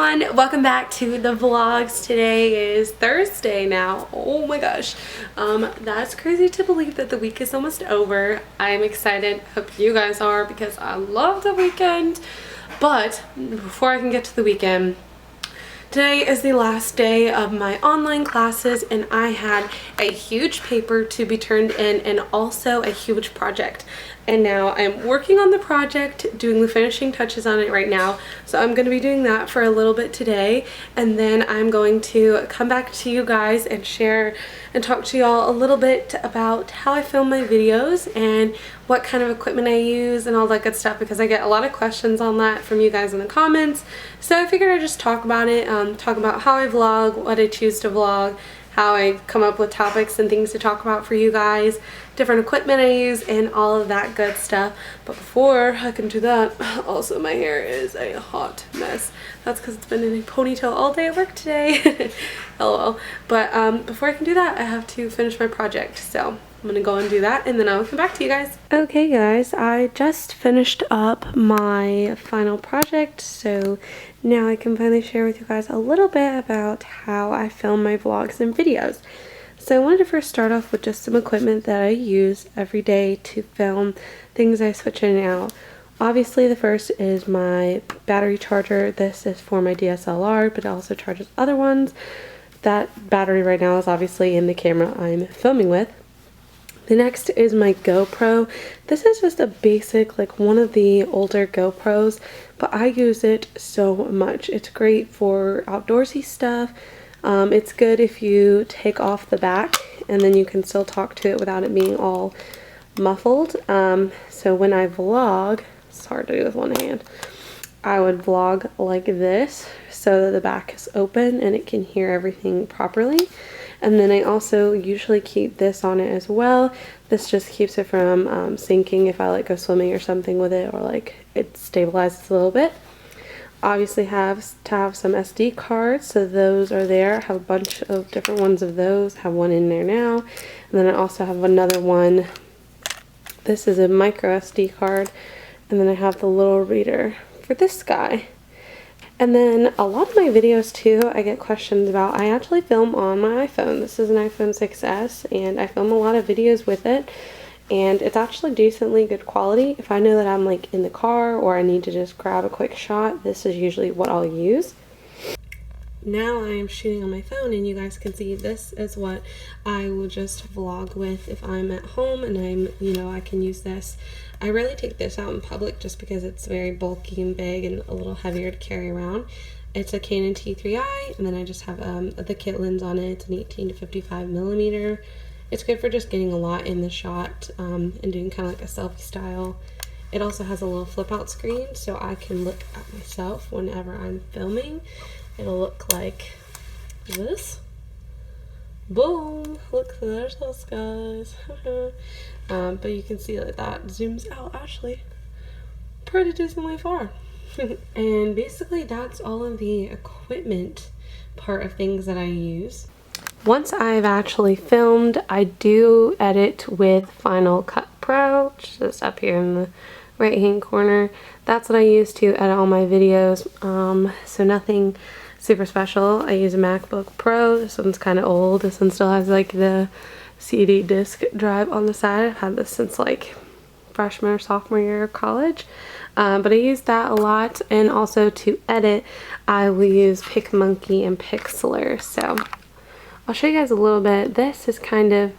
everyone, welcome back to the vlogs. Today is Thursday now. Oh my gosh, that's crazy to believe that the week is almost over. I'm excited, hope you guys are, because I love the weekend. But before I can get to the weekend, today is the last day of my online classes and I had a huge paper to be turned in and also a huge project. And now I'm working on the project, doing the finishing touches on it right now. So I'm going to be doing that for a little bit today. And then I'm going to come back to you guys and share and talk to y'all a little bit about how I film my videos and what kind of equipment I use and all that good stuff, because I get a lot of questions on that from you guys in the comments. So I figured I'd just talk about it, talk about how I vlog, what I choose to vlog, how I come up with topics and things to talk about for you guys, different equipment I use, and all of that good stuff. But before I can do that, also my hair is a hot mess. That's because it's been in a ponytail all day at work today. LOL. But before I can do that, I have to finish my project. So I'm gonna go and do that and then I'll come back to you guys. Okay guys, I just finished up my final project, so now I can finally share with you guys a little bit about how I film my vlogs and videos. So I wanted to first start off with just some equipment that I use every day to film things I switch in and out. Obviously the first is my battery charger. This is for my DSLR, but it also charges other ones. That battery right now is obviously in the camera I'm filming with. The next is my GoPro. This is just a basic, like one of the older GoPros, but I use it so much. It's great for outdoorsy stuff. It's good if you take off the back and then you can still talk to it without it being all muffled. So when I vlog, it's hard to do with one hand, I would vlog like this so that the back is open and it can hear everything properly. And then I also usually keep this on it as well. This just keeps it from sinking if I like go swimming or something with it, or like it stabilizes a little bit. Obviously have to have some SD cards, so those are there. I have a bunch of different ones of those. Have one in there now. And then I also have another one. This is a micro SD card. And then I have the little reader for this guy. And then a lot of my videos too, I get questions about. I actually film on my iPhone. This is an iPhone 6S and I film a lot of videos with it. And it's actually decently good quality. If I know that I'm like in the car or I need to just grab a quick shot, this is usually what I'll use. Now I am shooting on my phone and you guys can see this is what I will just vlog with if I'm at home and I can use this. I really take this out in public just because it's very bulky and big and a little heavier to carry around. It's a Canon T3i and then I just have the kit lens on it. It's an 18 to 55 millimeter. It's good for just getting a lot in the shot and doing kind of like a selfie style. It also has a little flip out screen so I can look at myself whenever I'm filming. It'll look like this. Boom! Look, there's those guys. But you can see that that zooms out actually pretty decently far. And basically that's all of the equipment part of things that I use. Once I've actually filmed, I do edit with Final Cut Pro, which is up here in the right hand corner. That's what I use to edit all my videos. So nothing super special. I use a MacBook Pro. This one's kind of old. This one still has like the CD disc drive on the side. I've had this since like freshman or sophomore year of college. But I use that a lot, and also to edit I will use PicMonkey and Pixlr. So I'll show you guys a little bit. This is kind of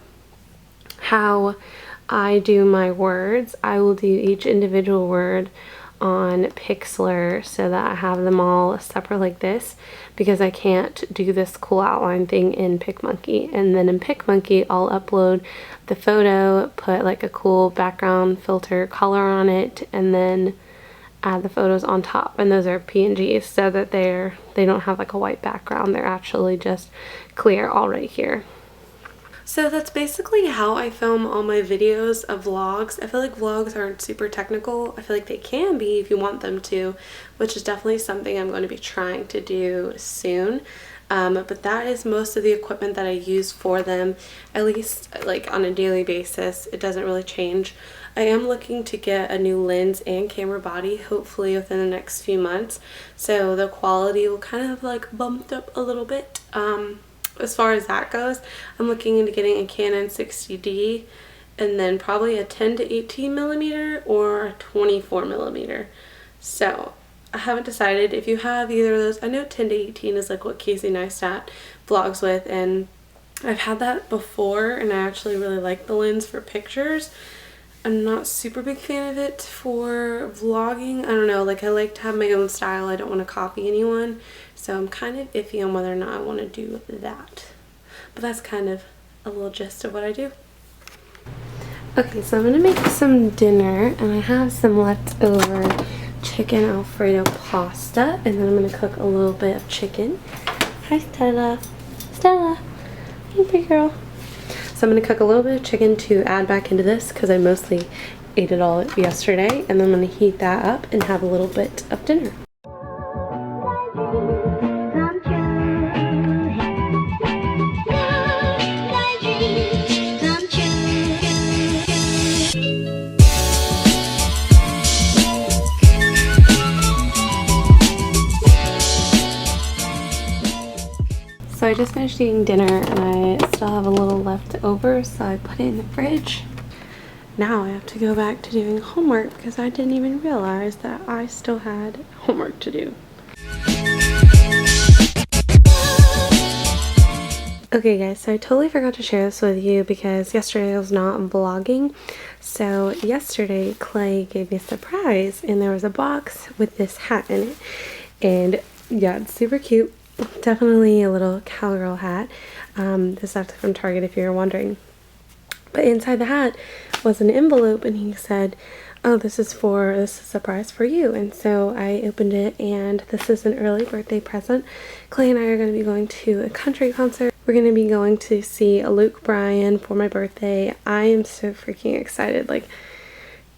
how I do my words. I will do each individual word on Pixlr so that I have them all separate like this, because I can't do this cool outline thing in PicMonkey. And then in PicMonkey I'll upload the photo, put like a cool background filter color on it, and then add the photos on top, and those are PNGs so that they don't have like a white background. They're actually just clear all right here. So that's basically how I film all my videos of vlogs. I feel like vlogs aren't super technical. I feel like they can be if you want them to, which is definitely something I'm going to be trying to do soon. But that is most of the equipment that I use for them, at least like on a daily basis. It doesn't really change. I am looking to get a new lens and camera body hopefully within the next few months, so the quality will kind of like bumped up a little bit. As far as that goes, I'm looking into getting a Canon 60D and then probably a 10 to 18 millimeter or a 24 millimeter. So I haven't decided. If you have either of those, I know 10 to 18 is like what Casey Neistat vlogs with, and I've had that before and I actually really like the lens for pictures. I'm not super big fan of it for vlogging. I don't know, like I like to have my own style. I don't want to copy anyone. So I'm kind of iffy on whether or not I want to do that. But that's kind of a little gist of what I do. Okay, so I'm going to make some dinner, and I have some leftover chicken Alfredo pasta, and then I'm going to cook a little bit of chicken. Hi, Stella. Stella. Hey, pretty girl. So I'm going to cook a little bit of chicken to add back into this because I mostly ate it all yesterday, and then I'm going to heat that up and have a little bit of dinner. So I just finished eating dinner and I still have a little left over, so I put it in the fridge. Now I have to go back to doing homework because I didn't even realize that I still had homework to do. Okay guys, so I totally forgot to share this with you because yesterday I was not vlogging. So yesterday Clay gave me a surprise and there was a box with this hat in it. And yeah, it's super cute. Definitely a little cowgirl hat. This is actually from Target if you're wondering. But inside the hat was an envelope and he said, oh, this is a surprise for you. And so I opened it and this is an early birthday present. Clay and I are going to be going to a country concert. We're going to be going to see Luke Bryan for my birthday. I am so freaking excited. Like,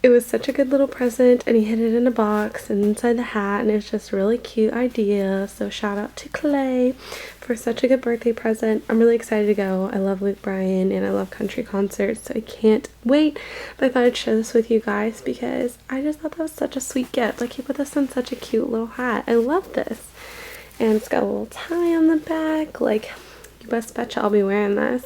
it was such a good little present and he hid it in a box and inside the hat, and it's just a really cute idea. So shout out to Clay for such a good birthday present. I'm really excited to go. I love Luke Bryan and I love country concerts, so I can't wait. But I thought I'd share this with you guys because I just thought that was such a sweet gift. Like, he put this in such a cute little hat. I love this. And it's got a little tie on the back. Like, you best betcha I'll be wearing this.